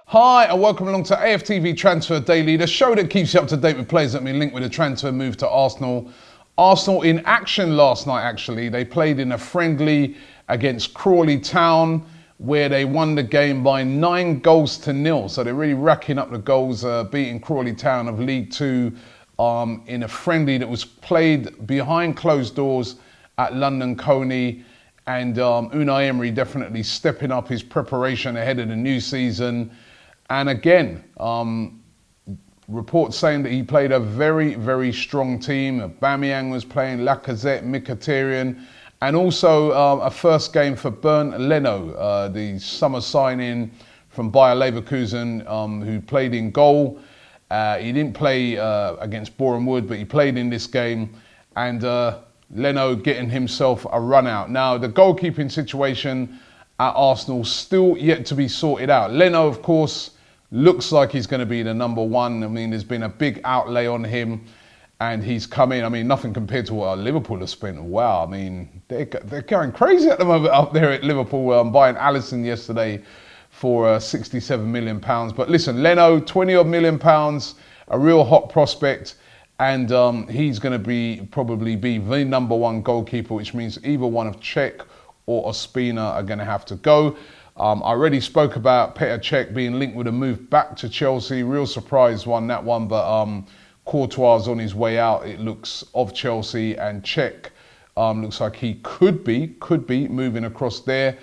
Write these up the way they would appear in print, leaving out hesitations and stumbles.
Hi and welcome along to AFTV Transfer Daily, the show that keeps you up to date with players that have been linked with a transfer move to Arsenal. Arsenal in action last night actually. They played in a friendly against Crawley Town where they won the game by 9-0. So they're really racking up the goals, beating Crawley Town of League Two in a friendly that was played behind closed doors at London Coney. And Unai Emery definitely stepping up his preparation ahead of the new season. And again, reports saying that he played a very, very strong team. Aubameyang was playing, Lacazette, Mkhitaryan, and also a first game for Bernd Leno, the summer signing from Bayer Leverkusen, who played in goal. He didn't play against Boreham Wood, but he played in this game. And Leno getting himself a run out. Now, the goalkeeping situation at Arsenal still yet to be sorted out. Leno, of course, looks like he's going to be the number one. I mean, there's been a big outlay on him and he's come in. I mean, nothing compared to what Liverpool have spent. Wow, I mean, they're going crazy at the moment up there at Liverpool. Buying Alisson yesterday for £67 million. But listen, Leno, £20 million, a real hot prospect. And he's going to probably be the number one goalkeeper, which means either one of Cech or Ospina are going to have to go. I already spoke about Petr Cech being linked with a move back to Chelsea. Real surprise that one, but Courtois on his way out, it looks, of Chelsea, and Cech looks like he could be moving across there.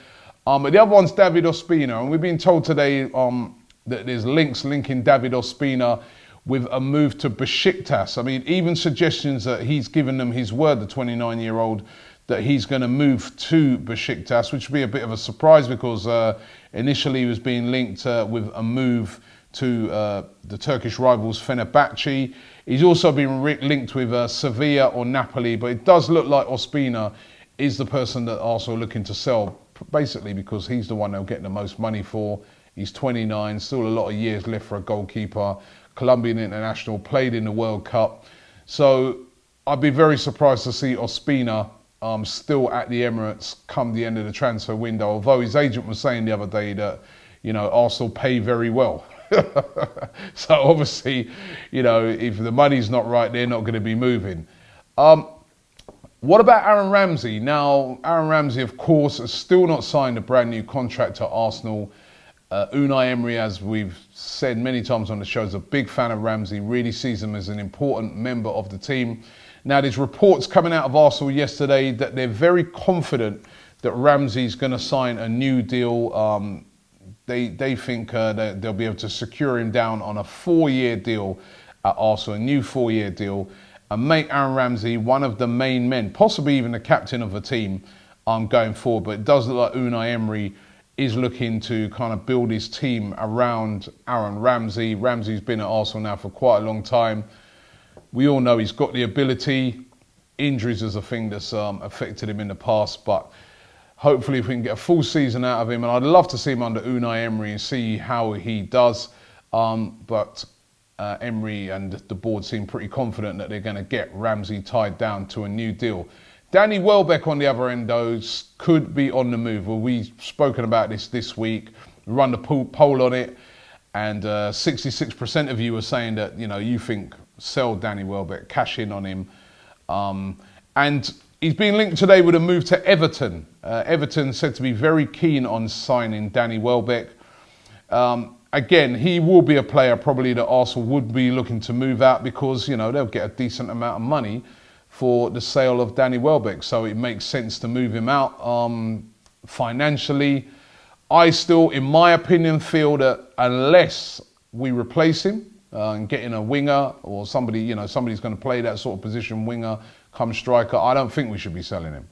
But the other one's David Ospina, and we've been told today that there's linking David Ospina with a move to Besiktas. I mean, even suggestions that he's given them his word, the 29-year-old, that he's going to move to Besiktas, which would be a bit of a surprise because initially he was being linked with a move to the Turkish rivals Fenerbahce. He's also been linked with Sevilla or Napoli, but it does look like Ospina is the person that Arsenal are looking to sell, basically because he's the one they'll get the most money for. He's 29, still a lot of years left for a goalkeeper. Colombian international, played in the World Cup. So I'd be very surprised to see Ospina still at the Emirates come the end of the transfer window, although his agent was saying the other day that, Arsenal pay very well. So obviously, if the money's not right, they're not going to be moving. What about Aaron Ramsey? Now, Aaron Ramsey, of course, has still not signed a brand new contract to Arsenal. Unai Emery, as we've said many times on the show, is a big fan of Ramsey, really sees him as an important member of the team. Now, there's reports coming out of Arsenal yesterday that they're very confident that Ramsey's going to sign a new deal. They think that they'll be able to secure him down on a 4-year deal at Arsenal, a new 4-year deal, and make Aaron Ramsey one of the main men, possibly even the captain of the team going forward. But it does look like Unai Emery is looking to kind of build his team around Aaron Ramsey. Ramsey's been at Arsenal now for quite a long time. We all know he's got the ability. Injuries is a thing that's affected him in the past, but hopefully if we can get a full season out of him, and I'd love to see him under Unai Emery and see how he does. But Emery and the board seem pretty confident that they're going to get Ramsey tied down to a new deal. Danny Welbeck, on the other end, though, could be on the move. Well, we've spoken about this week. We run the poll on it, and 66% of you are saying that, you think sell Danny Welbeck, cash in on him. And he's been linked today with a move to Everton. Everton said to be very keen on signing Danny Welbeck. Again, he will be a player probably that Arsenal would be looking to move out because, they'll get a decent amount of money for the sale of Danny Welbeck. So it makes sense to move him out financially. I still, in my opinion, feel that unless we replace him and get in a winger or somebody, somebody's going to play that sort of position, winger, come striker, I don't think we should be selling him.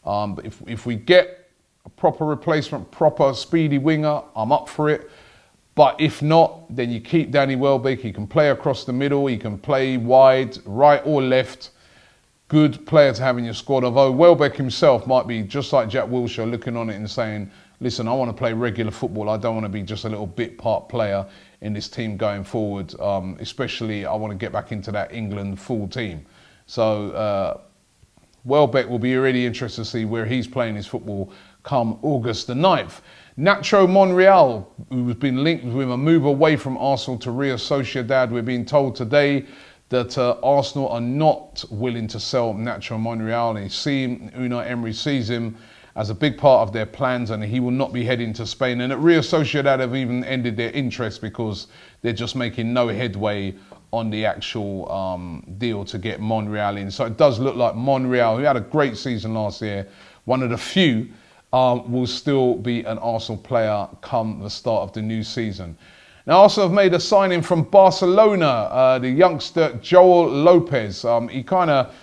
But if we get a proper replacement, proper speedy winger, I'm up for it. But if not, then you keep Danny Welbeck. He can play across the middle. He can play wide, right or left. Good player to have in your squad, although Welbeck himself might be just like Jack Wilshere looking on it and saying, listen, I want to play regular football. I don't want to be just a little bit part player in this team going forward. Especially, I want to get back into that England full team. So Welbeck will be really interested to see where he's playing his football come August the 9th. Nacho Monreal, who's been linked with a move away from Arsenal to Real Sociedad. We're being told today that Arsenal are not willing to sell Nacho Monreal. And Unai Emery sees him as a big part of their plans, and he will not be heading to Spain. And at Real Sociedad have even ended their interest because they're just making no headway on the actual deal to get Monreal in. So it does look like Monreal, who had a great season last year, one of the few, will still be an Arsenal player come the start of the new season. Now, Arsenal have made a signing from Barcelona, the youngster Joel Lopez. He kind of,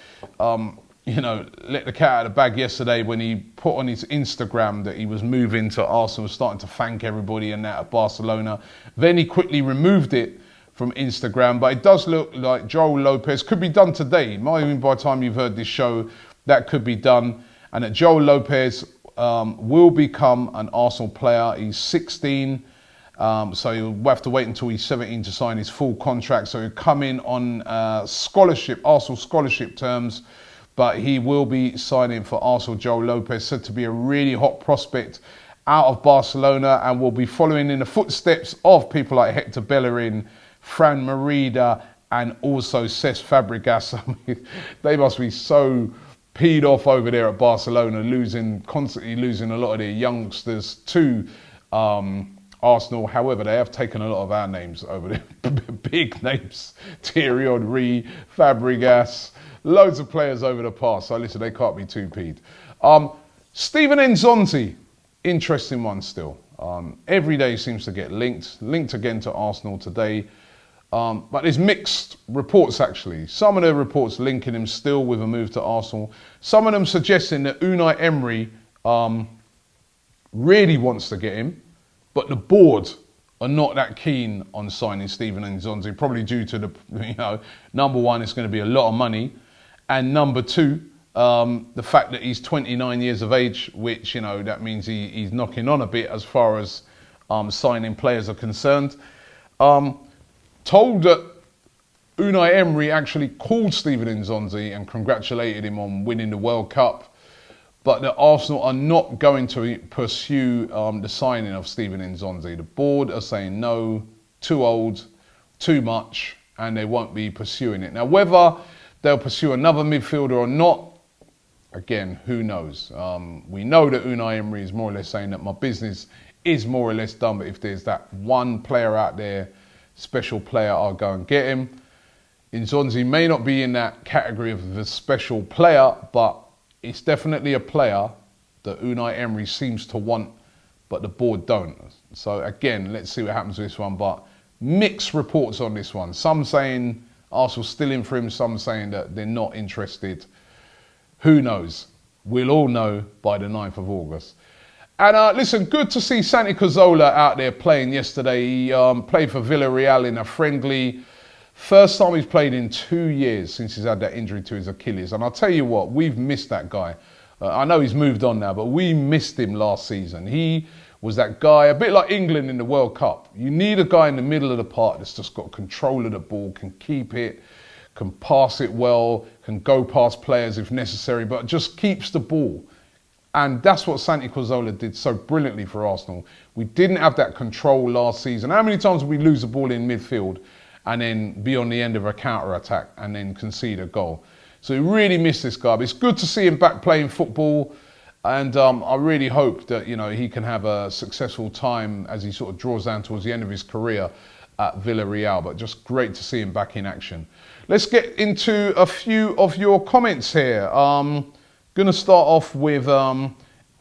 let the cat out of the bag yesterday when he put on his Instagram that he was moving to Arsenal, starting to thank everybody and that at Barcelona. Then he quickly removed it from Instagram, but it does look like Joel Lopez could be done today. Might even by the time you've heard this show, that could be done. And that Joel Lopez will become an Arsenal player. He's 16, so he'll have to wait until he's 17 to sign his full contract. So he'll come in on scholarship, Arsenal scholarship terms, but he will be signing for Arsenal. Joel Lopez, said to be a really hot prospect out of Barcelona, and will be following in the footsteps of people like Hector Bellerin, Fran Merida, and also Cesc Fabregas. I mean, they must be so peed off over there at Barcelona, constantly losing a lot of their youngsters to Arsenal. However, they have taken a lot of our names over there. Big names. Thierry Henry, Fabregas, loads of players over the past. So listen, they can't be too peed. Steven Nzonzi, interesting one still. Every day seems to get linked again to Arsenal today. But there's mixed reports actually. Some of the reports linking him still with a move to Arsenal. Some of them suggesting that Unai Emery really wants to get him, but the board are not that keen on signing Steven Nzonzi, probably due to the, number one, it's going to be a lot of money, and number two, the fact that he's 29 years of age, which, that means he's knocking on a bit as far as signing players are concerned. Told that Unai Emery actually called Steven Nzonzi and congratulated him on winning the World Cup, but that Arsenal are not going to pursue the signing of Steven Nzonzi. The board are saying no, too old, too much, and they won't be pursuing it. Now, whether they'll pursue another midfielder or not, again, who knows? We know that Unai Emery is more or less saying that my business is more or less done, but if there's that one player out there, special player, I'll go and get him. Nzonzi may not be in that category of the special player, but it's definitely a player that Unai Emery seems to want, but the board don't. So again, let's see what happens with this one, but mixed reports on this one. Some saying Arsenal's still in for him, some saying that they're not interested. Who knows? We'll all know by the 9th of August. And listen, good to see Santi Cazorla out there playing yesterday. He played for Villarreal in a friendly. First time he's played in 2 years since he's had that injury to his Achilles. And I'll tell you what, we've missed that guy. I know he's moved on now, but we missed him last season. He was that guy, a bit like England in the World Cup. You need a guy in the middle of the park that's just got control of the ball, can keep it, can pass it well, can go past players if necessary, but just keeps the ball. And that's what Santi Cazorla did so brilliantly for Arsenal. We didn't have that control last season. How many times did we lose the ball in midfield and then be on the end of a counter-attack and then concede a goal? So we really missed this guy. But it's good to see him back playing football. And I really hope that, he can have a successful time as he sort of draws down towards the end of his career at Villarreal. But just great to see him back in action. Let's get into a few of your comments here. Going to start off with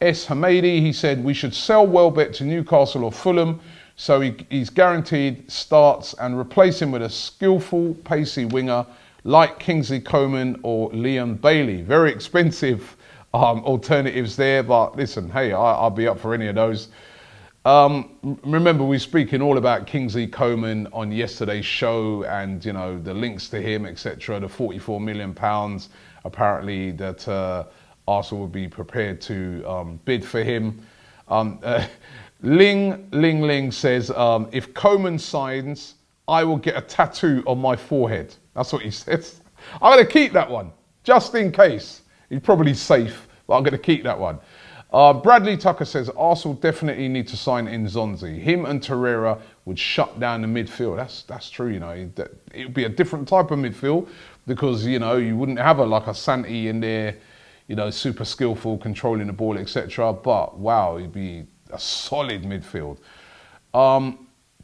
S. Hamadi. He said we should sell Welbeck to Newcastle or Fulham so he's guaranteed starts and replace him with a skillful, pacey winger like Kingsley Coman or Leon Bailey. Very expensive alternatives there, but listen, hey, I'll be up for any of those. Remember, we were speaking all about Kingsley Coman on yesterday's show and, the links to him, etc., the £44 million apparently that Arsenal would be prepared to bid for him. Ling says, if Coman signs, I will get a tattoo on my forehead. That's what he says. I'm going to keep that one, just in case. He's probably safe, but I'm going to keep that one. Bradley Tucker says Arsenal definitely need to sign Nzonzi. Him and Torreira would shut down the midfield. That's true, you know. It would be a different type of midfield because, you know, you wouldn't have like a Santi in there, you know, super skillful, controlling the ball, etc. But wow, it'd be a solid midfield.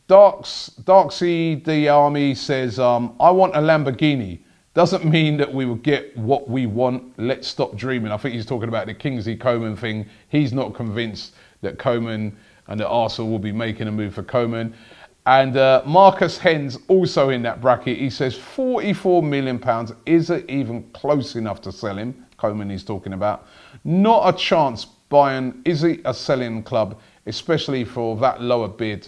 Darksy the Army says, I want a Lamborghini. Doesn't mean that we will get what we want. Let's stop dreaming. I think he's talking about the Kingsley Coman thing. He's not convinced that Coman and that Arsenal will be making a move for Coman. And Marcus Hens also in that bracket. He says £44 million. Is it even close enough to sell him? Coman he's talking about. Not a chance. Bayern, is it a selling club, especially for that lower bid?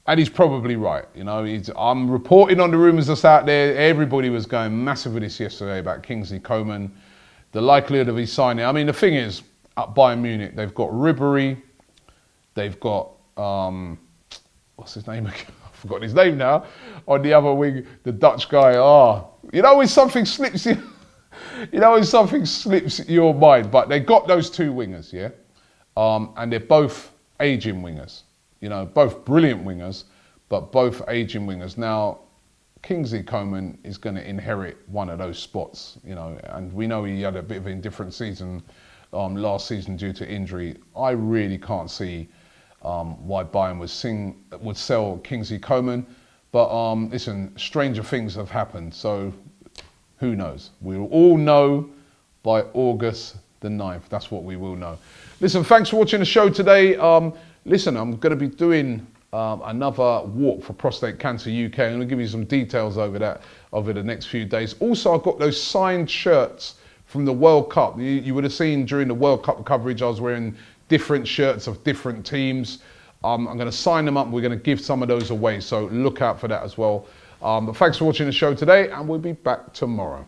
And he's probably right. You know, I'm reporting on the rumours that's out there. Everybody was going massive with this yesterday about Kingsley Coman, the likelihood of his signing. I mean, the thing is, at Bayern Munich, they've got Ribery, they've got what's his name? I've forgotten his name now. On the other wing, the Dutch guy. You know when something slips you, you know when something slips your mind. But they got those two wingers, yeah, and they're both aging wingers. You know, both brilliant wingers, but both aging wingers. Now, Kingsley Coman is going to inherit one of those spots, you know, and we know he had a bit of an indifferent season last season due to injury. I really can't see why Bayern would sell Kingsley Coman, but listen, stranger things have happened, so who knows? We'll all know by August the 9th. That's what we will know. Listen, thanks for watching the show today. Listen, I'm going to be doing another walk for Prostate Cancer UK. I'm going to give you some details over that over the next few days. Also, I've got those signed shirts from the World Cup. You would have seen during the World Cup coverage, I was wearing different shirts of different teams. I'm going to sign them up. We're going to give some of those away, so look out for that as well. But thanks for watching the show today, and we'll be back tomorrow.